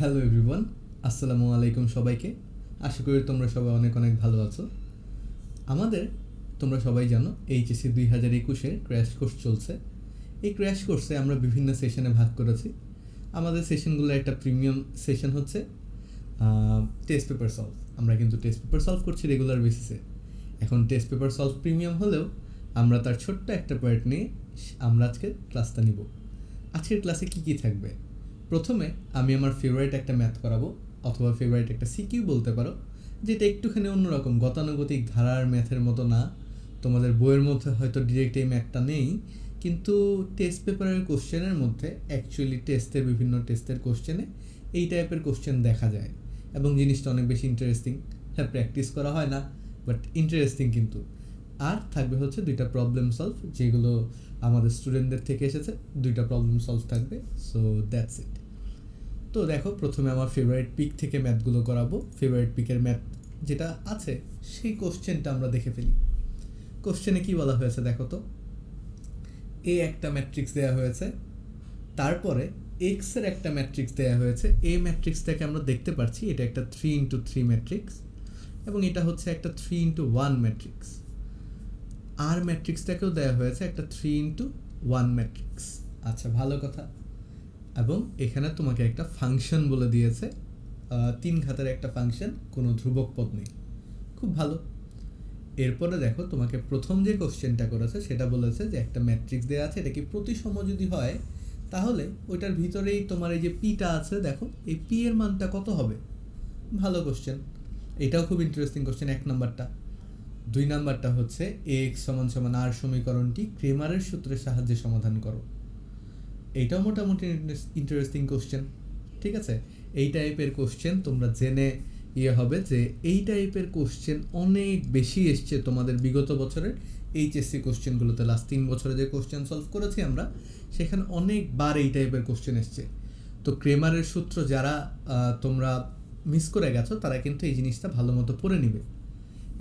Hello everyone, আসসালামু আলাইকুম সবাইকে। আশা করি তোমরা সবাই অনেক অনেক ভালো আছো। আমাদের তোমরা সবাই জানো এইচএসসি 2021-এর ক্র্যাশ কোর্স চলছে। এই ক্র্যাশ কোর্সে আমরা বিভিন্ন সেশনে ভাগ করেছি। আমাদের সেশনগুলো একটা প্রিমিয়াম সেশন হচ্ছে টেস্ট পেপার সলভ। আমরা কিন্তু টেস্ট পেপার সলভ করছি রেগুলার বেসিসে। এখন টেস্ট পেপার সলভ প্রিমিয়াম হলেও আমরা তার ছোট্ট একটা পার্ট নিয়ে আমরা আজকে ক্লাসটা নিব। আজকের ক্লাসে কী কী থাকবে? প্রথমে আমি আমার ফেভারিট একটা ম্যাথ করাবো, অথবা ফেভারিট একটা সিকিউ বলতে পারো, যেটা একটুখানি অন্যরকম, গতানুগতিক ধারার ম্যাথের মতো না। তোমাদের বইয়ের মধ্যে হয়তো ডিরেক্ট এই ম্যাথটা নেই, কিন্তু টেস্ট পেপারের কোশ্চেনের মধ্যে অ্যাকচুয়ালি টেস্টের বিভিন্ন টেস্টের কোশ্চেনে এই টাইপের কোশ্চেন দেখা যায় এবং জিনিসটা অনেক বেশি ইন্টারেস্টিং। হ্যাঁ, প্র্যাকটিস করা হয় না, বাট ইন্টারেস্টিং কিন্তু। আর থাকবে হচ্ছে দুইটা প্রবলেম সলভ, যেগুলো আমাদের স্টুডেন্টদের থেকে এসেছে। দুইটা প্রবলেম সলভ থাকবে, সো দ্যাটস ইট। তো দেখো, প্রথমে আমার ফেভারিট পিক থেকে ম্যাথগুলো করাবো। ফেভারিট পিকের ম্যাথ যেটা আছে সেই কোশ্চেনটা আমরা দেখে ফেলি। কোশ্চেনে কি বলা হয়েছে দেখো তো। এ একটা ম্যাট্রিক্স দেওয়া হয়েছে, তারপরে এক্সের একটা ম্যাট্রিক্স দেওয়া হয়েছে। এই ম্যাট্রিক্সটাকে আমরা দেখতে পাচ্ছি এটা একটা 3x3 ম্যাট্রিক্স, এবং এটা হচ্ছে একটা 3x1 ম্যাট্রিক্স। আর ম্যাট্রিক্সটাকেও দেওয়া হয়েছে একটা 3x1 ম্যাট্রিক্স। আচ্ছা, ভালো কথা। এবং এখানে তোমাকে একটা ফাংশন বলে দিয়েছে, 3 ঘাতের একটা ফাংশন, কোনো ধ্রুবক পদ নেই। খুব ভালো। এরপরে দেখো, তোমাকে প্রথম যে কোশ্চেনটা করেছে সেটা বলেছে যে একটা ম্যাট্রিক্স দেওয়া আছে, এটা কি প্রতিসম যদি হয় তাহলে ওইটার ভিতরেই তোমার এই যে পিটা আছে, দেখো এই পি এর মানটা কত হবে। ভালো কোশ্চেন, এটাও খুব ইন্টারেস্টিং কোশ্চেন। 1 নাম্বারটা। 2 নাম্বারটা হচ্ছে এক্স সমান সমান আর সমীকরণটি ক্রেমারের সূত্রের সাহায্যে সমাধান করো। এইটাও মোটামুটি ইন্টারেস্টিং কোশ্চেন। ঠিক আছে, এই টাইপের কোশ্চেন তোমরা জেনে হবে যে এই টাইপের কোশ্চেন অনেক বেশি এসছে তোমাদের বিগত বছরের এইচএসসি কোশ্চেনগুলোতে। লাস্ট 3 বছরে যে কোশ্চেন সলভ করেছি আমরা, সেখানে অনেকবার এই টাইপের কোশ্চেন এসছে। তো ক্রেমারের সূত্র যারা তোমরা মিস করে গেছো, তারা কিন্তু এই জিনিসটা ভালো মতো পড়ে নিবে।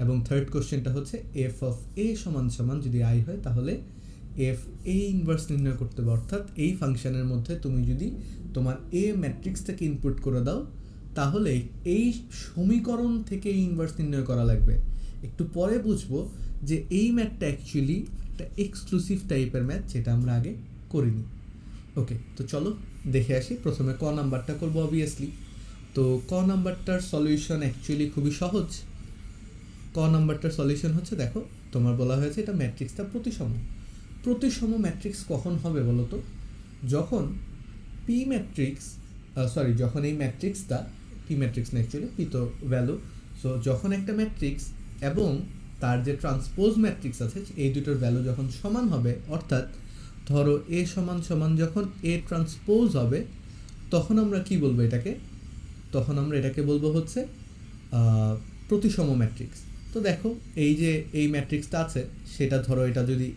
এবং থার্ড কোশ্চেনটা হচ্ছে এফ অফ এ সমান সমান যদি আই হয়, তাহলে এফ এ ইনভার্স নির্ণয় করতে হবে। অর্থাৎ এই ফাংশনের মধ্যে তুমি যদি তোমার এ ম্যাট্রিক্সটাকে ইনপুট করে দাও, তাহলে এই সমীকরণ থেকে ইনভার্স নির্ণয় করা লাগবে। একটু পরে বুঝবো যে এই ম্যাথটা অ্যাকচুয়ালি একটা এক্সক্লুসিভ টাইপের ম্যাথ, যেটা আমরা আগে করিনি। ওকে, তো চলো দেখে আসি। প্রথমে ক নাম্বারটা করবো অবভিয়াসলি। তো ক নাম্বারটার সলিউশন অ্যাকচুয়ালি খুবই সহজ। ক নাম্বারটার সলিউশন হচ্ছে, দেখো তোমার বলা হয়েছে এটা ম্যাট্রিক্সটা প্রতিসম। প্রতিসম ম্যাট্রিক্স কখন হবে বলো তো? যখন পি ম্যাট্রিক্স, যখন এই ম্যাট্রিক্সটা, পি ম্যাট্রিক্স না অ্যাকচুয়ালি, পি তো ভ্যালু। সো যখন একটা ম্যাট্রিক্স এবং তার যে ট্রান্সপোজ ম্যাট্রিক্স আছে, এই দুটোর ভ্যালু যখন সমান হবে, অর্থাৎ ধরো এ সমান সমান যখন এ ট্রান্সপোজ হবে, তখন আমরা কি বলবো এটাকে? তখন আমরা এটাকে বলবো হচ্ছে প্রতিসম ম্যাট্রিক্স। তো দেখো, এই যে এই ম্যাট্রিক্সটা আছে, সেটা ধরো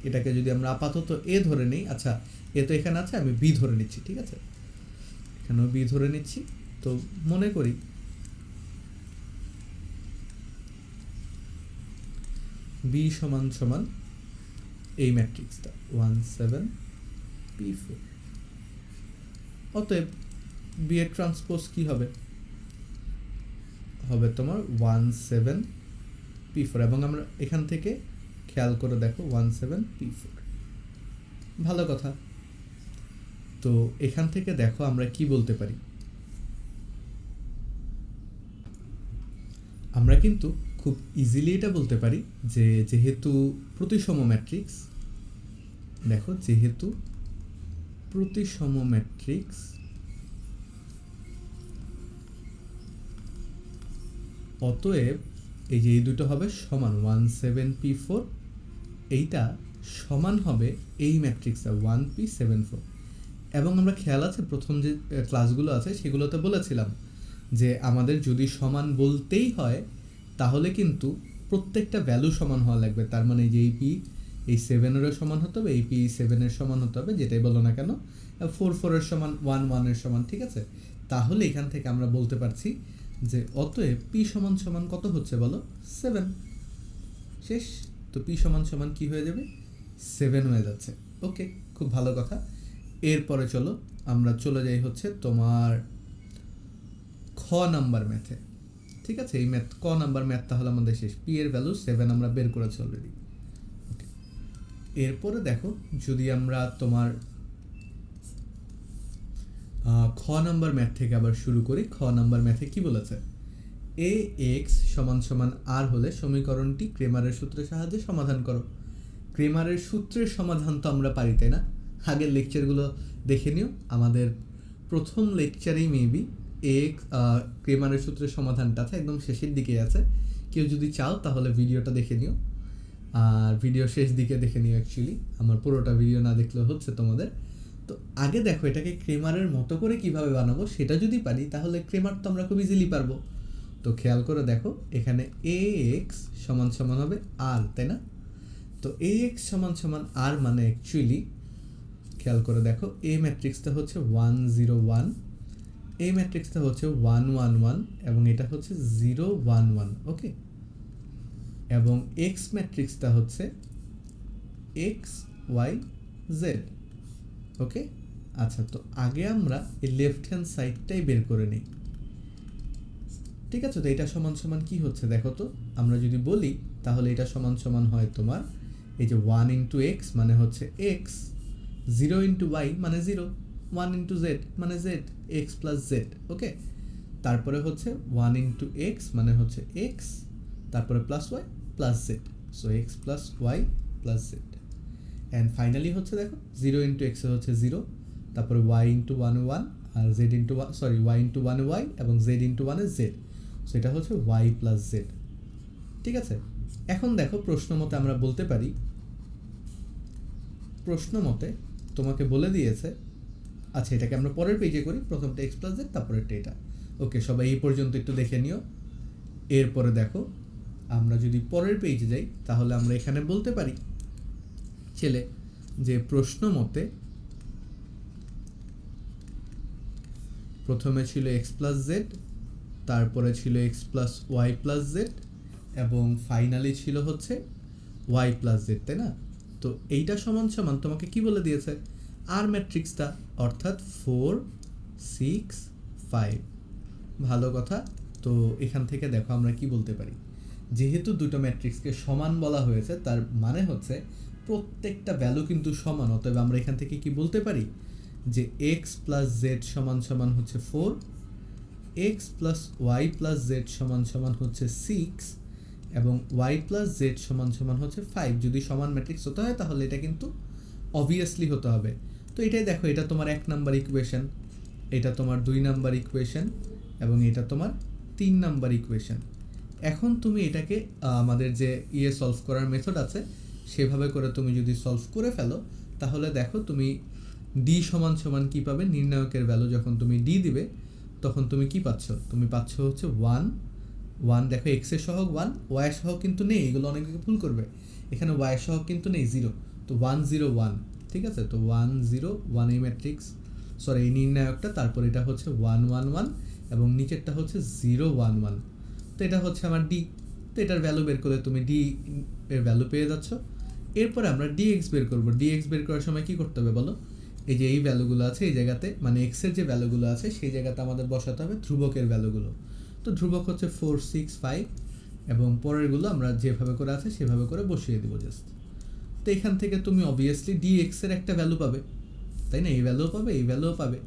এটাকে যদি আমরা আপাতত এ ধরে নিই। আচ্ছা, এ তো এখানে আছে, আমি বি ধরে নিচ্ছি। ঠিক আছে, এখানেও বি ধরে নিচ্ছি। তো মনে করি বি সমান সমান এই ম্যাট্রিক্সটা 1 7 p4। অতএব বি এর ট্রান্সপোজ কি হবে? হবে তোমার 1 7 p4। এবং আমরা এখান থেকে খেয়াল করে দেখো 1 7 p4। ভালো কথা। তো এখান থেকে দেখো আমরা কি বলতে পারি। আমরা কিন্তু খুব ইজিলি এটা বলতে পারি যে যেহেতু প্রতিসম ম্যাট্রিক্স, দেখো যেহেতু প্রতিসম ম্যাট্রিক্স, অতএব এই যে এই দুটো হবে সমান 1 7 p4, এইটা সমান হবে এই ম্যাট্রিক্সটা 1 p 7 4। এবং আমরা খেয়াল আছে প্রথম যে ক্লাসগুলো আছে সেগুলোতে বলেছিলাম যে আমাদের যদি সমান বলতেই হয়, তাহলে কিন্তু প্রত্যেকটা ভ্যালু সমান হওয়া লাগবে। তার মানে যে এই পি এই 7-এরও সমান হতে হবে, এই পি 7-এর সমান হতে হবে, যেটাই বলো না কেন। 4 4-এর সমান, 1 1-এর সমান। ঠিক আছে, তাহলে এখান থেকে আমরা বলতে পারছি যে অতএব পি সমান সমান কত হচ্ছে বলো? 7। শেষ। তো পি সমান সমান কি হয়ে যাবে? 7 হয়ে যাচ্ছে। ওকে, খুব ভালো কথা। এরপরে চলো আমরা চলে যাই হচ্ছে তোমার নাম্বার ম্যাথে, ঠিক আছে? এই ম্যাথ ক নাম্বার ম্যাথ তাহলে আমাদের শেষ। পি এর ভ্যালু 7 আমরা বের করেছি অলরেডি। ওকে, এরপরে দেখো যদি আমরা তোমার খ নাম্বার ম্যাথ থেকে আবার শুরু করি। খ নাম্বার ম্যাথে কি বলেছে? এ এক্স সমান সমান আর হলে সমীকরণটি ক্রেমারের সূত্রের সাহায্যে সমাধান করো। ক্রেমারের সূত্রের সমাধান তো আমরা পারি, তাই না? আগের লেকচারগুলো দেখে নিও, আমাদের প্রথম লেকচারেই মেবি ক্রেমারের সূত্রের সমাধানটা আছে, একদম শেষের দিকে আছে। কেউ যদি চাও তাহলে ভিডিওটা দেখে নিও, আর ভিডিও শেষ দিকে দেখে নিও। অ্যাকচুয়ালি আমার পুরোটা ভিডিও না দেখলেও হচ্ছে তোমাদের। তো আগে দেখো এটাকে ক্রেমারের মতো করে কিভাবে বানাবো, সেটা যদি পারি তাহলে ক্রেমার তো আমরা খুব ইজিলি পারবো। তো খেয়াল করে দেখো, এখানে এ এক্স সমান সমান হবে আর, তাই না? তো এ এক্স সমান সমান আর মানে অ্যাকচুয়ালি খেয়াল করে দেখো, এ ম্যাট্রিক্সটা হচ্ছে 1 0 1, এই ম্যাট্রিক্সটা হচ্ছে 1 1 1 এবং এটা হচ্ছে 0 1 1। ওকে, এবং এক্স ম্যাট্রিক্সটা হচ্ছে এক্স ওয়াই জেড। ওকে, আচ্ছা, তো আগে আমরা এই লেফট হ্যান্ড সাইডটাই বের করে নিই, ঠিক আছে? তো এটা সমান সমান কি হচ্ছে দেখো তো, আমরা যদি বলি তাহলে এটা সমান সমান হয় তোমার এই যে 1 ইন্টু এক্স মানে হচ্ছে এক্স, 0 ইন্টু ওয়াই মানে 0, 1 ইন্টু জেড মানে Z, X plus Z. Okay, তারপরে হচ্ছে 1 ইন্টু এক্স মানে হচ্ছে এক্স, তারপরে plus Y plus Z, so X plus Y plus Z. And finally হচ্ছে দেখো 0 ইন্টু এক্স হচ্ছে 0, তারপরে ওয়াই ইন্টু 1 1 আর Z into Y into 1 Y এবং জেড ইন্টু 1 জেড, সো এটা হচ্ছে ওয়াই প্লাস জেড। ঠিক আছে, এখন দেখো প্রশ্ন মতে আমরা বলতে পারি, প্রশ্ন মতে তোমাকে বলে দিয়েছে, আচ্ছা এটাকে আমরা পরের পেজে করি, প্রথমটা এক্স প্লাস জেড তারপরেরটা এটা। ওকে, সবাই এই পর্যন্ত একটু দেখে নিও। এরপরে দেখো আমরা যদি পরের পেজে যাই তাহলে আমরা এখানে বলতে পারি ছেলে যে প্রশ্ন মতে প্রথমে ছিল এক্স প্লাস জেড, তারপরে ছিল X plus Y plus Z এবং ফাইনালি ছিল হচ্ছে ওয়াই প্লাস জেড, তাই না? তো এইটা সমান সমান তোমাকে কি বলে দিয়েছে? আর ম্যাট্রিক্সটা, অর্থাৎ 4 6 5। ভালো কথা। তো এখান থেকে দেখো আমরা কি বলতে পারি, যেহেতু দুটো ম্যাট্রিক্সকে সমান বলা হয়েছে তার মানে হচ্ছে প্রত্যেকটা ভ্যালু কিন্তু সমান। অতএব আমরা এখান থেকে কি বলতে পারি যে এক্স প্লাস জেড সমান সমান হচ্ছে 4, X plus Y plus Z সমান সমান হচ্ছে 6 এবং ওয়াই প্লাস জেড সমান সমান হচ্ছে 5। যদি সমান ম্যাট্রিক্স হতে হয় তাহলে এটা কিন্তু অবভিয়াসলি হতে হবে। তো এটাই দেখো, এটা তোমার 1 নাম্বার ইকুয়েশন, এটা তোমার 2 নাম্বার ইকুয়েশন এবং এটা তোমার 3 নাম্বার ইকুয়েশন। এখন তুমি এটাকে আমাদের যে সলভ করার মেথড আছে সেভাবে করে তুমি যদি সলভ করে ফেলো তাহলে দেখো তুমি ডি সমান সমান কী পাবে, নির্ণায়কের ভ্যালু যখন তুমি ডি দিবে তখন তুমি কি পাচ্ছ? তুমি পাচ্ছ হচ্ছে 1 1। দেখো এক্সের সহগ 1, ওয়াই সহগ কিন্তু নেই, এগুলো অনেকে ভুল করবে। এখানে ওয়াই সহগ কিন্তু নেই, 0, তো 1 0 1। ঠিক আছে, তো 1 0 1 এই ম্যাট্রিক্স, সরি এই নির্ণায়কটা, তারপর এটা হচ্ছে 1 1 1 এবং নিচেরটা হচ্ছে 0 1 1। তো এটা হচ্ছে আমার ডি। তো এটার ভ্যালু বের করে তুমি ডি এর ভ্যালু পেয়ে যাচ্ছ। এরপরে আমরা ডিএক্স বের করব। ডিএক্স বের করার সময় কি করতে হবে বলো? এই যে এই ভ্যালুগুলো আছে এই জায়গাতে, মানে এক্সের যে ভ্যালুগুলো আছে সেই জায়গাতে আমাদের বসাতে হবে ধ্রুবকের ভ্যালুগুলো। তো ধ্রুবক হচ্ছে 4 6 5 এবং পরেরগুলো আমরা যেভাবে করে আছে সেভাবে করে বসিয়ে দেবো জাস্ট। তো এখান থেকে তুমি অবভিয়াসলি ডিএক্স এর একটা ভ্যালু পাবে, তাই না? এই ভ্যালুও পাবে, এই ভ্যালুও পাবে।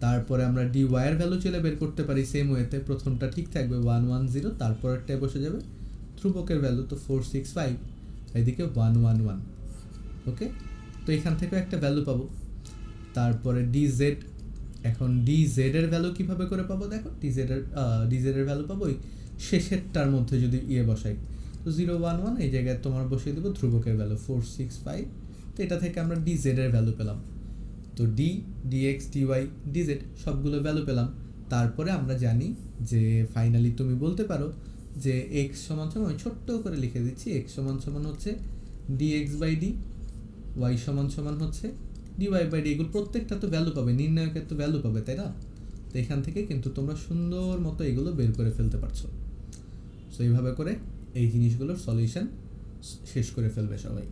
তারপরে আমরা ডি ওয়াইয়ের ভ্যালু চলে বের করতে পারি সেম ওয়েতে। প্রথমটা ঠিক থাকবে 1 1 0, তারপরেরটায় বসে যাবে ধ্রুবকের ভ্যালু, তো 4 6 5, এইদিকে 1 1 1। ওকে, তো এখান থেকেও একটা ভ্যালু পাবো। তারপরে ডিজেড, এখন ডিজেড এর ভ্যালু কীভাবে করে পাবো দেখো, ডিজেড এর ভ্যালু পাবো ওই শেষেরটার মধ্যে যদি বসাই, তো 0 1 1 এই জায়গায় তোমার বসিয়ে দেবো ধ্রুবকের ভ্যালু 4 6 5। তো এটা থেকে আমরা ডিজেড এর ভ্যালু পেলাম। তো ডি ডিএক্স ডিওয়াই ডিজেড সবগুলো ভ্যালু পেলাম। তারপরে আমরা জানি যে ফাইনালি তুমি বলতে পারো যে এক্স সমান সমান, আমি ছোট্ট করে লিখে দিচ্ছি, এক্স সমান সমান হচ্ছে ডিএক্স বাই ডি, ওয়াই সমান সমান হচ্ছে ডিওয়াই বাই ডি। এগুলো প্রত্যেকটা তো ভ্যালু পাবে, নির্ণায়কের তো ভ্যালু পাবে, তাই না? তো এখান থেকে কিন্তু তোমরা সুন্দর মতো এগুলো বের করে ফেলতে পারছো। সো এইভাবে করে এই জিনিসগুলোর সলিউশন শেষ করে ফেলবে সবাই।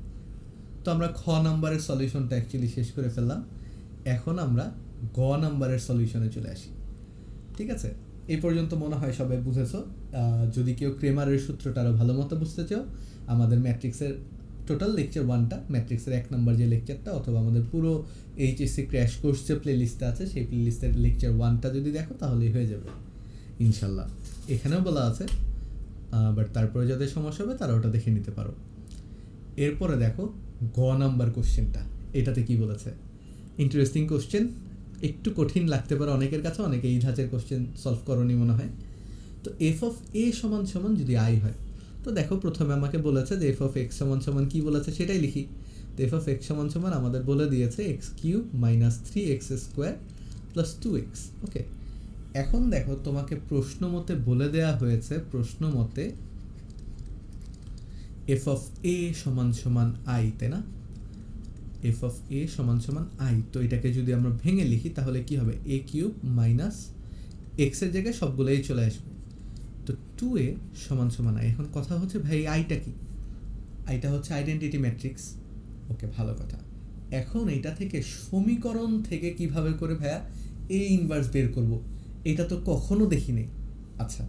তো আমরা খ নাম্বারের সলিউশনটা অ্যাকচুয়ালি শেষ করে ফেললাম। এখন আমরা গ নাম্বারের সলিউশনে চলে আসি। ঠিক আছে, এই পর্যন্ত মনে হয় সবাই বুঝেছো। যদি কেউ ক্রেমারের সূত্রটা আরও ভালো মতো বুঝতে চাও, আমাদের ম্যাট্রিক্সের টোটাল লেকচার 1টা, ম্যাট্রিক্সের 1 নম্বর যে লেকচারটা, অথবা আমাদের পুরো এইচএসসি ক্র্যাশ কোর্স যে প্লেলিস্টটা আছে সেই প্লেলিস্টের লেকচার 1টা যদি দেখো তাহলেই হয়ে যাবে ইনশাল্লাহ। এখানেও বলা আছে, বাট তারপরে যাদের সমস্যা হবে তারা ওটা দেখে নিতে পারো। এরপরে দেখো গ নাম্বার কোশ্চেনটা, এটাতে কি বলেছে। ইন্টারেস্টিং কোশ্চেন, একটু কঠিন লাগতে পারে অনেকের কাছে, অনেকে এই ধাঁচের কোশ্চেন সলভ করনি মনে হয়। তো এফ অফ এ সমান সমান যদি আই হয়, তো দেখো প্রথমে আমাকে বলেছে যে এফ অফ এক্স সমান সমান কী বলেছে সেটাই লিখি। তো এফ অফ এক্স সমান সমান আমাদের বলে দিয়েছে x cube minus 3x square plus 2x। ওকে, এখন দেখো তোমাকে প্রশ্ন মতে বলে দেয়া হয়েছে, প্রশ্ন মতে এফ অফ এ সমান সমান আই, তাই না? এফ অফ এ সমান সমান আই। তো এটাকে যদি আমরা ভেঙে লিখি তাহলে কি হবে, এ কিউব মাইনাস এক্সের জায়গায় সবগুলোই চলে আসবে, তো 2a সমান সমান আই। এখন কথা হচ্ছে ভাই আইটা কি? আইটা হচ্ছে আইডেন্টিটি ম্যাট্রিক্স। ওকে, ভালো কথা। এখন এটা থেকে সমীকরণ থেকে কিভাবে করে ভাইয়া এ ইনভার্স বের করব, এটা তো কখনো দেখিনি। আচ্ছা,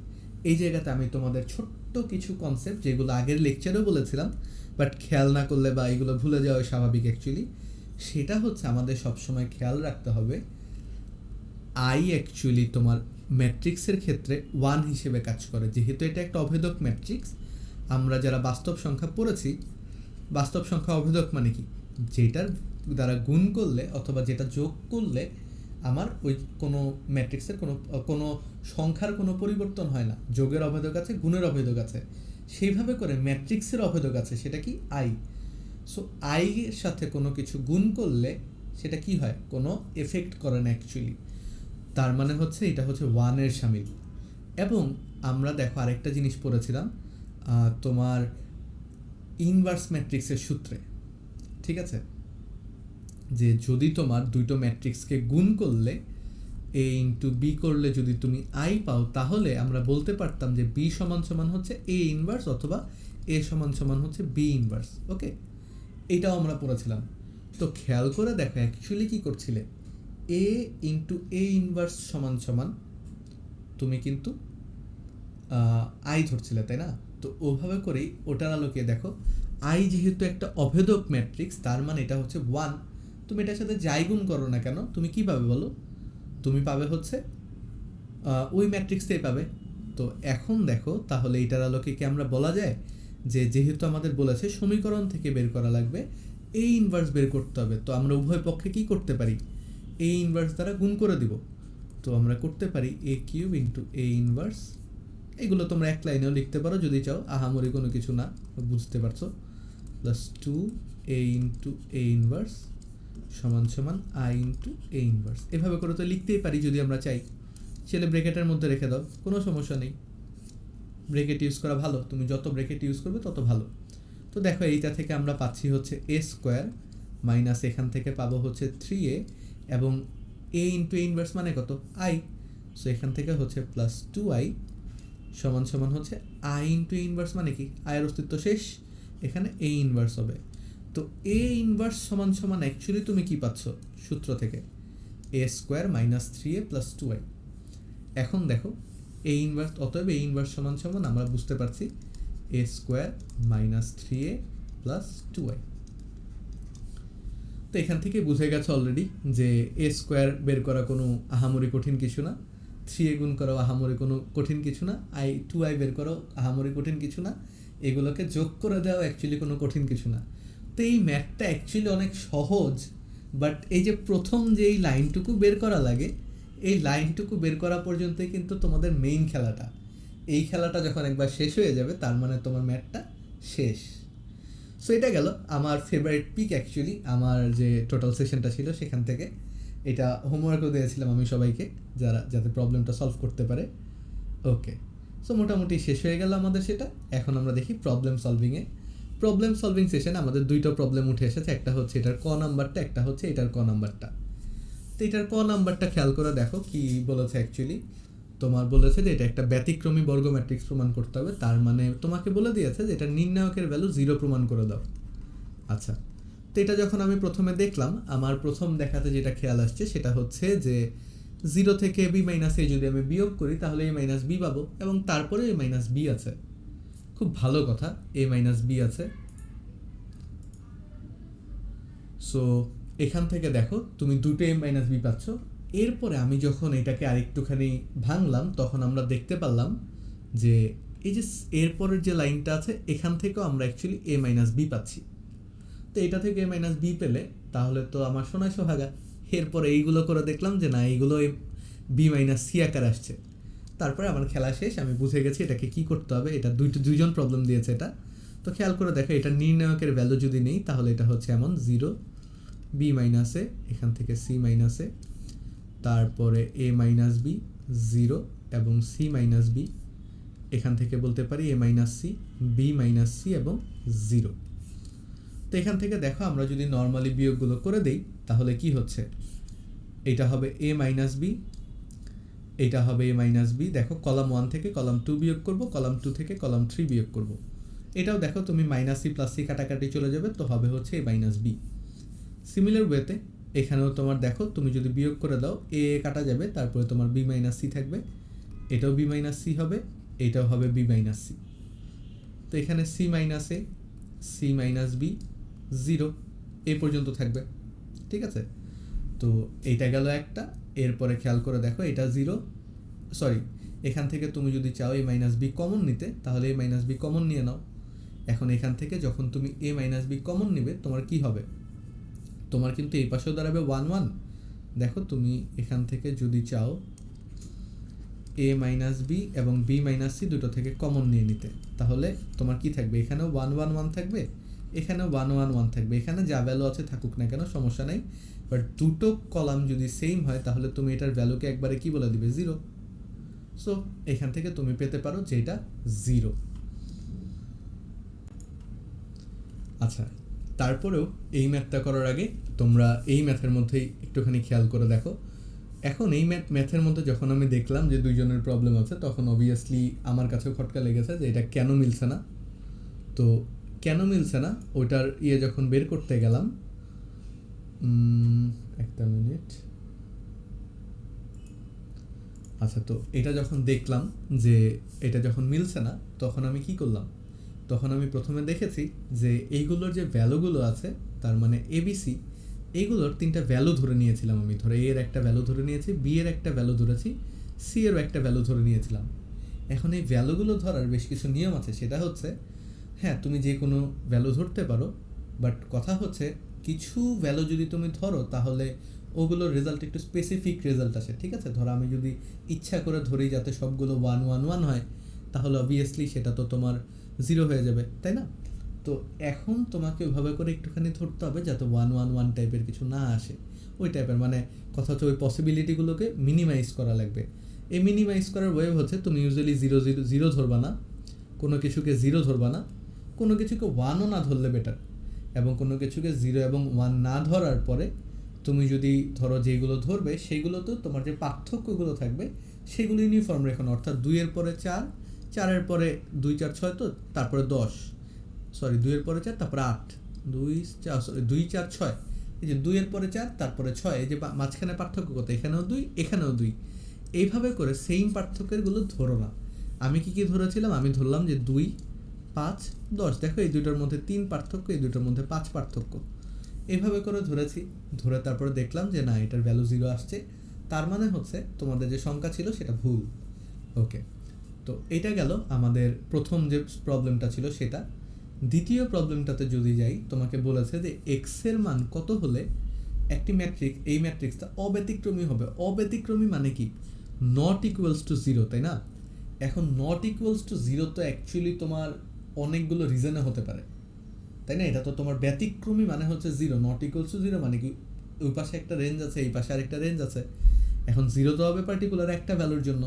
এই জায়গাতে আমি তোমাদের ছোট্ট কিছু কনসেপ্ট যেগুলো আগের লেকচারেও বলেছিলাম বাট খেয়াল না করলে বা এগুলো ভুলে যাওয়া স্বাভাবিক অ্যাকচুয়ালি, সেটা হচ্ছে আমাদের সবসময় খেয়াল রাখতে হবে আই অ্যাকচুয়ালি তোমার ম্যাট্রিক্সের ক্ষেত্রে 1 হিসেবে কাজ করে। যেহেতু এটা একটা অভেদক ম্যাট্রিক্স, আমরা যারা বাস্তব সংখ্যা পড়েছি, বাস্তব সংখ্যা অভেদক মানে কি, যেটার দ্বারা গুণ করলে অথবা যেটা যোগ করলে আমার ওই কোনো ম্যাট্রিক্সের কোনো সংখ্যার কোনো পরিবর্তন হয় না। যোগের অভেদক আছে, গুণের অভেদক আছে, সেইভাবে করে ম্যাট্রিক্সের অভেদক আছে, সেটা কি আই। সো আই এর সাথে কোনো কিছু গুণ করলে সেটা কি হয়, কোনো এফেক্ট করে না অ্যাকচুয়ালি। তার মানে হচ্ছে এটা হচ্ছে 1-এর শামিল। এবং আমরা দেখো আরেকটা জিনিস পড়েছিলাম তোমার ইনভার্স ম্যাট্রিক্সের সূত্রে, ঠিক আছে, যে যদি তোমার দুটো ম্যাট্রিক্সকে গুণ করলে এ ইন্টু বি করলে যদি তুমি আই পাও, তাহলে আমরা বলতে পারতাম যে বি সমান সমান হচ্ছে এ ইনভার্স অথবা এ সমান সমান হচ্ছে বি ইনভার্স। ওকে, এটাও আমরা পড়েছিলাম। তো খেয়াল করে দেখো অ্যাকচুয়ালি কী করছিলে, এ ইন্টু এ ইনভার্স সমান সমান তুমি কিন্তু আই ধরছিলে, তাই না? তো ওভাবে করেই ওটার আলোকে দেখো আই যেহেতু একটা অভেদক ম্যাট্রিক্স, তার মানে এটা হচ্ছে 1। তুমি এটার সাথে যাই গুণ করো না কেন, তুমি কী পাবে বলো? তুমি পাবে হচ্ছে ওই ম্যাট্রিক্সটাই পাবে। তো এখন দেখো তাহলে এটার আলোকে কি আমরা বলা যায় যে যেহেতু আমাদের বলেছে সমীকরণ থেকে বের করা লাগবে, এ ইনভার্স বের করতে হবে, তো আমরা উভয় পক্ষে কি করতে পারি, এ ইনভার্স দ্বারা গুণ করে দিব। তো আমরা করতে পারি এ কিউব ইন্টু এ ইনভার্স, এগুলো তোমরা এক লাইনেও লিখতে পারো যদি চাও, আহামরি কোনো কিছু না, বুঝতে পারছো, plus 2a into A inverse সমান সমান আই ইন্টু এ ইনভার্স। এভাবে করে তো লিখতেই পারি যদি আমরা চাই, ছেলে ব্রেকেটের মধ্যে রেখে দাও, কোনো সমস্যা নেই। ব্রেকেট ইউজ করা ভালো, তুমি যত ব্রেকেট ইউজ করবে তত ভালো। তো দেখো এইটা থেকে আমরা পাচ্ছি হচ্ছে এ স্কোয়ার মাইনাস এখান থেকে পাবো হচ্ছে 3a এবং এ ইন্টু এ ইনভার্স মানে কত, আই। সো এখান থেকে হচ্ছে প্লাস 2i সমান সমান হচ্ছে আই ইন্টু ইনভার্স মানে কি, আয়ের অস্তিত্ব শেষ, এখানে এ ইনভার্স হবে। তো এ ইনভার্স সমান সমান অ্যাকচুয়ালি তুমি কি পাচ্ছ সূত্র থেকে, এ square minus 3a plus 2i। এখন দেখো এ ইনভার্স, অতএব এ ইনভার্স সমান সমান আমরা বুঝতে পারছি এ square minus 3a plus 2i। তো এখান থেকে বুঝে গেছে অলরেডি যে এ স্কোয়ার বের করা কোনো আহামরি কঠিন কিছু না, 3a গুণ করাও আহামরি কোনো কঠিন কিছু না, 2i বের করাও আহামরি কঠিন কিছু না, এগুলোকে যোগ করে দেওয়া অ্যাকচুয়ালি কোনো কঠিন কিছু না। তো এই ম্যাথটা অ্যাকচুয়ালি অনেক সহজ, বাট এই যে প্রথম যে এই লাইনটুকু বের করা লাগে, এই লাইনটুকু বের করা পর্যন্তই কিন্তু তোমাদের মেইন খেলাটা। এই খেলাটা যখন একবার শেষ হয়ে যাবে তার মানে তোমার ম্যাথটা শেষ। সো এটা গেল আমার ফেভারিট পিক অ্যাকচুয়ালি, আমার যে টোটাল সেশনটা ছিল সেখান থেকে। এটা হোমওয়ার্কও দিয়েছিলাম আমি সবাইকে, যাতে প্রবলেমটা সলভ করতে পারে। ওকে, সো মোটামুটি শেষ হয়ে গেল আমাদের সেটা। এখন আমরা দেখি প্রবলেম সলভিংয়ে। প্রবলেম সলভিং সেশনে আমাদের দুইটা প্রবলেম উঠে এসেছে, একটা হচ্ছে এটার ক নাম্বারটা, একটা হচ্ছে এটার ক নাম্বারটা। তো এটার ক নাম্বারটা খেয়াল করে দেখো কি বলেছে অ্যাকচুয়ালি। তোমার বলেছে যে এটা একটা ব্যতিক্রমী বর্গ ম্যাট্রিক্স প্রমাণ করতে হবে, তার মানে তোমাকে বলে দিয়েছে যে এটা নির্ণায়কের ভ্যালু 0 প্রমাণ করে দাও। আচ্ছা, তো এটা যখন আমি প্রথমে দেখলাম, আমার প্রথম দেখাতে যেটা খেয়াল আসছে সেটা হচ্ছে যে জিরো থেকে বি মাইনাস এ যদি আমি বিয়োগ করি তাহলে এ মাইনাস বি পাবো, এবং তারপরে এ মাইনাস বি আছে। খুব ভালো কথা, এ মাইনাস বি আছে। সো এখান থেকে দেখো তুমি দুটো এ মাইনাস বি পাচ্ছ। এরপরে আমি যখন এটাকে আরেকটুখানি ভাঙলাম তখন আমরা দেখতে পারলাম যে এই যে এরপরের যে লাইনটা আছে এখান থেকেও আমরা অ্যাকচুয়ালি এ মাইনাস বি পাচ্ছি। তো এটা থেকে এ মাইনাস বি পেলে তাহলে তো আমার সোনায় সোহাগা। এরপরে এইগুলো করে দেখলাম যে না, এইগুলো বি মাইনাস সি আকার আসছে। তারপরে আমার খেলা শেষ, আমি বুঝে গেছি এটাকে কি করতে হবে। এটা দুইজন প্রবলেম দিয়েছে এটা। তো খেয়াল করে দেখো, এটা নির্ণায়কের ভ্যালু যদি নেই তাহলে এটা হচ্ছে এমন 0 বি মাইনাসে, এখান থেকে সি মাইনাসে, তারপরে এ মাইনাস বি 0 এবং সি মাইনাস বি, এখান থেকে বলতে পারি A minus C, B minus C এবং 0। তো এখান থেকে দেখো আমরা যদি নর্মালি বিয়োগগুলো করে দেই তাহলে কি হচ্ছে, এটা হবে এ মাইনাস বি, এটা হবে এ মাইনাস বি। দেখো কলাম 1 থেকে কলাম 2 বিয়োগ করব, কলাম 2 থেকে কলাম 3 বিয়োগ করব। এটাও দেখো তুমি মাইনাস সি প্লাস সি কাটাকাটি চলে যাবে, তো হবে হচ্ছে এ মাইনাস বি। সিমিলার ওয়েতে এখানেও তোমার দেখো তুমি যদি বিয়োগ করে দাও এ কাটা যাবে, তারপরে তোমার বি মাইনাস সি থাকবে, এটাও বি মাইনাস সি হবে, এটাও হবে বি মাইনাস সি। তো এখানে C minus A, C minus B 0 এই পর্যন্ত থাকবে, ঠিক আছে। তো এইটা গেল একটা। এরপরে খেয়াল করে দেখো এটা 0, সরি, এখান থেকে তুমি যদি চাও এ মাইনাস বি কমন নিতে তাহলে এ মাইনাস বি কমন নিয়ে নাও। এখন এখান থেকে যখন তুমি এ মাইনাস বি কমন নিবে তোমার কি হবে, তোমার কিন্তু এই পাশেও দাঁড়াবে 1 1। দেখো তুমি এখান থেকে যদি চাও এ মাইনাস বি এবং বি মাইনাস সি দুটো থেকে কমন নিয়ে নিতে তাহলে তোমার কি থাকবে, এখানেও 1 1 1 থাকবে, এখানেও 1 1 1 থাকবে। এখানে যা ভ্যালু আছে থাকুক না কেন, সমস্যা নেই। বাট দুটো কলাম যদি সেম হয় তাহলে তুমি এটার ভ্যালুকে একবারে কি বলে দিবে, 0। সো এখান থেকে তুমি পেতে পারো যে এটা 0। আচ্ছা, তারপরেও এই ম্যাথটা করার আগে তোমরা এই ম্যাথের মধ্যেই একটুখানি খেয়াল করে দেখো। এখন এই ম্যাথের মধ্যে যখন আমি দেখলাম যে দুইজনের প্রবলেম আছে তখন অবভিয়াসলি আমার কাছেও খটকা লেগেছে যে এটা কেন মিলছে না। তো কেন মিলছে না ওটার যখন বের করতে গেলাম, একটা মিনিট। আচ্ছা, তো এটা যখন দেখলাম যে এটা যখন মিলছে না তখন আমি কি করলাম, তখন আমি প্রথমে দেখেছি যে এইগুলোর যে ভ্যালুগুলো আছে তার মানে এবিসি, এইগুলোর 3টা ভ্যালু ধরে নিয়েছিলাম আমি। ধরে এর একটা ভ্যালু ধরে নিয়েছি, বি এর একটা ভ্যালু ধরেছি, সি এরও একটা ভ্যালু ধরে নিয়েছিলাম। এখন এই ভ্যালুগুলো ধরার বেশ কিছু নিয়ম আছে। সেটা হচ্ছে, হ্যাঁ তুমি যে কোনো ভ্যালু ধরতে পারো, বাট কথা হচ্ছে কিছু ভ্যালু যদি তুমি ধরো তাহলে ওগুলোর রেজাল্ট একটু স্পেসিফিক রেজাল্ট আসে, ঠিক আছে। ধরো আমি যদি ইচ্ছা করে ধরি যাতে সবগুলো 1 1 1 হয় তাহলে অবভিয়াসলি সেটা তো তোমার 0 হয়ে যাবে, তাই না। তো এখন তোমাকে ওইভাবে করে একটুখানি ধরতে হবে যাতে 1 1 1 টাইপের কিছু না আসে, ওই টাইপের, মানে কথা হচ্ছে ওই পসিবিলিটিগুলোকে মিনিমাইজ করা লাগবে। এই মিনিমাইজ করার ওয়ে হচ্ছে তুমি ইউজুয়ালি 0 0 0 ধরবা না, কোনো কিছুকে 0 ধরবা না, কোনো কিছুকে 1ও না ধরলে বেটার, এবং কোনো কিছুকে 0 এবং 1 না ধরার পরে তুমি যদি ধরো যেগুলো ধরবে সেইগুলোতেও তোমার যে পার্থক্যগুলো থাকবে সেগুলো ইউনিফর্ম রেখো না। অর্থাৎ 2 এর পরে 4, 4 এর পরে 2 4 6, তো তারপরে 10, সরি 2 এর পরে 4 তারপরে 8, 2 4 6, এই যে 2 এর পরে 4 তারপরে 6, এই যে মাঝখানে পার্থক্য কত, এখানেও 2 এখানেও 2, এইভাবে করে সেম পার্থক্যেরগুলো ধরো না। আমি কি ধরেছিলাম, আমি ধরলাম যে 2 5 10, দেখো এই দুটোর মধ্যে 3 পার্থক্য, এই দুটোর মধ্যে 5 পার্থক্য, এইভাবে করে ধরেছি। ধরে তারপরে দেখলাম যে না, এটার ভ্যালু 0 আসছে, তার মানে হচ্ছে তোমাদের যে সংখ্যা ছিল সেটা ভুল। ওকে, তো এটা গেল আমাদের প্রথম যে প্রবলেমটা ছিল সেটা। দ্বিতীয় প্রবলেমটাতে যদি যাই, তোমাকে বলেছে যে এক্স এর মান কত হলে একটি ম্যাট্রিক্স, এই ম্যাট্রিক্সটা অব্যতিক্রমী হবে। অব্যতিক্রমী মানে কি, নট ইকুয়ালস টু 0, তাই না। এখন নট ইকুয়ালস টু 0 তো অ্যাকচুয়ালি তোমার অনেকগুলো রিজনে হতে পারে, তাই না। এটা তো তোমার ব্যতিক্রমী মানে হচ্ছে 0, নট ইকুয়ালস টু 0 মানে কি ওই পাশে একটা রেঞ্জ আছে, এই পাশে আরেকটা রেঞ্জ আছে। এখন 0 তো হবে পার্টিকুলার একটা ভ্যালুর জন্য,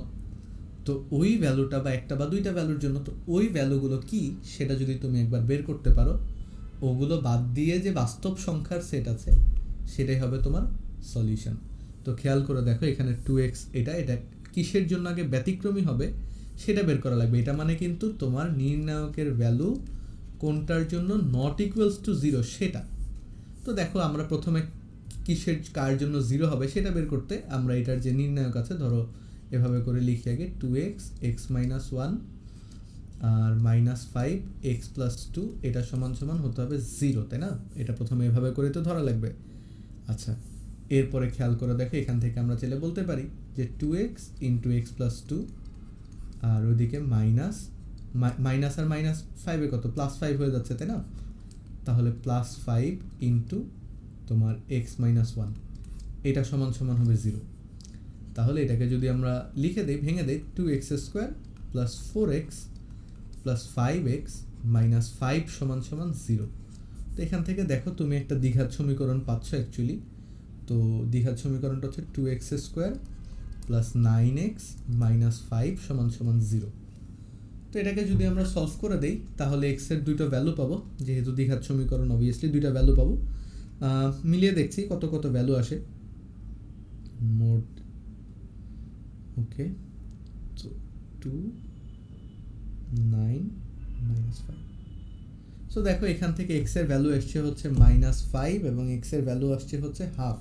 তো ওই ভ্যালুটা বা একটা বা দুইটা ভ্যালুর জন্য, তো ওই ভ্যালুগুলো কি সেটা যদি তুমি একবার বের করতে পারো, ওগুলো বাদ দিয়ে যে বাস্তব সংখ্যার সেট আছে সেটাই হবে তোমার সলিউশন। তো খেয়াল করে দেখো এখানে 2x, এটা কিসের জন্য আগে ব্যতিক্রমী হবে সেটা বের করা লাগবে। এটা মানে কিন্তু তোমার নির্ণায়কের ভ্যালু কোনটার জন্য নট ইকুয়ালস টু 0 সেটা। তো দেখো আমরা প্রথমে কিসের কার জন্য 0 হবে সেটা বের করতে আমরা এটার যে নির্ণায়ক আছে ধরো এভাবে করে লিখি আগে 2x x minus 1 আর -5 x plus 2 এটা সমান সমান হতে হবে 0, তাই না? এটা প্রথমে এভাবে করে তো ধরা লাগবে। আচ্ছা, এরপরে খেয়াল করে দেখো এখান থেকে আমরা চাইলে বলতে পারি যে 2x into x plus 2 আর ওইদিকে মাইনাস আর -5 কত +5 হয়ে যাচ্ছে, তাই না? তাহলে +5 ইন্টু তোমার x minus 1 এটা সমান সমান হবে 0। তাহলে এটাকে যদি আমরা লিখে দিই, ভেঙে দিই, 2x square plus 4x plus 5x minus 5 সমান সমান 0। তো এখান থেকে দেখো তুমি একটা দ্বিঘাত সমীকরণ পাচ্ছ অ্যাকচুয়ালি। তো দ্বিঘাত সমীকরণটা হচ্ছে 2x square plus 9x minus 5 সমান সমান 0। তো এটাকে যদি আমরা সলভ করে দেই তাহলে এক্স এর দুইটা ভ্যালু পাবো, যেহেতু দ্বিঘাত সমীকরণ অবভিয়াসলি দুইটা ভ্যালু পাবো। মিলিয়ে দেখছি কত কত ভ্যালু আসে মোট। ওকে, তো 2 9 -5। সো দেখো এখান থেকে এক্স এর ভ্যালু আসছে হচ্ছে -5 এবং এক্স এর ভ্যালু আসছে হচ্ছে হাফ।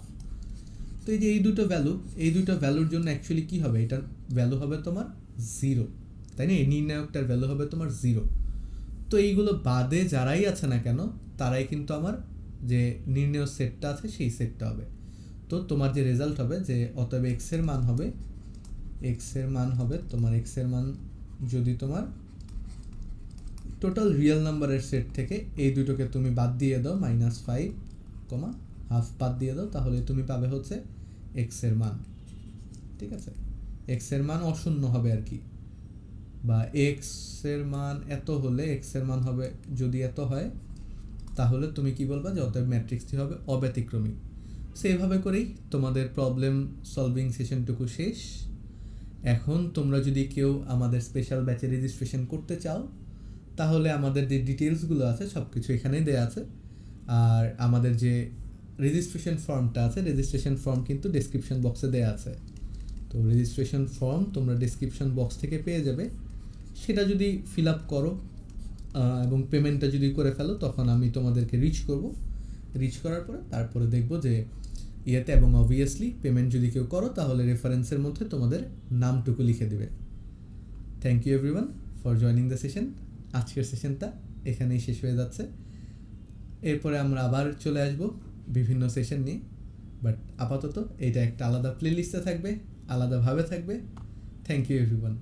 তো এই যে এই দুটো ভ্যালুর জন্য অ্যাকচুয়ালি কি হবে, এটার ভ্যালু হবে তোমার 0, তাই না? এই নির্ণায়কটার ভ্যালু হবে তোমার 0। তো এইগুলো বাদে যারাই আছে না কেন তারাই কিন্তু আমার যে নির্ণয় সেটটা আছে সেই সেটটা হবে। তো তোমার যে রেজাল্ট হবে যে অতএব এক্স এর মান হবে তোমার এক্স এর মান যদি তোমার টোটাল রিয়েল নাম্বারের সেট থেকে এই দুটোকে তুমি বাদ দিয়ে দাও, -5, হাফ বাদ দিয়ে দাও, তাহলে তুমি পাবে হচ্ছে এক্স এর মান। ঠিক আছে, এক্স এর মান অশূন্য হবে আর কি, বা এক্স এর মান এত হলে এক্স এর মান হবে যদি এত হয় তাহলে তুমি কি বলবা যে অতএব ম্যাট্রিক্সটি হবে অব্যতিক্রমী। সেইভাবে করেই তোমাদের প্রবলেম সলভিং সেশনটুকু শেষ। এখন তোমরা যদি কেউ আমাদের স্পেশাল ব্যাচে রেজিস্ট্রেশন করতে চাও তাহলে আমাদের যে ডিটেলসগুলো আছে সব কিছু এখানেই দেওয়া আছে। আর আমাদের যে রেজিস্ট্রেশন ফর্মটা আছে, রেজিস্ট্রেশন ফর্ম কিন্তু ডেসক্রিপশন বক্সে দেওয়া আছে। তো রেজিস্ট্রেশন ফর্ম তোমরা ডেসক্রিপশন বক্স থেকে পেয়ে যাবে। সেটা যদি ফিল আপ করো এবং পেমেন্টটা যদি করে ফেলো তখন আমি তোমাদেরকে রিচ করার পরে তারপরে দেখবো যে ইয়েতে, এবং অবভিয়াসলি পেমেন্ট যদি কেউ করো তাহলে রেফারেন্সের মধ্যে তোমাদের নামটুকু লিখে দিবে। Thank you everyone for joining the session. আজকের সেশনটা এখানেই শেষ হয়ে যাচ্ছে। এরপরে আমরা আবার চলে আসব বিভিন্ন সেশন নিয়ে, বাট আপাতত এটা একটা আলাদা প্লেলিস্টে থাকবে, আলাদাভাবে থাকবে। Thank you everyone.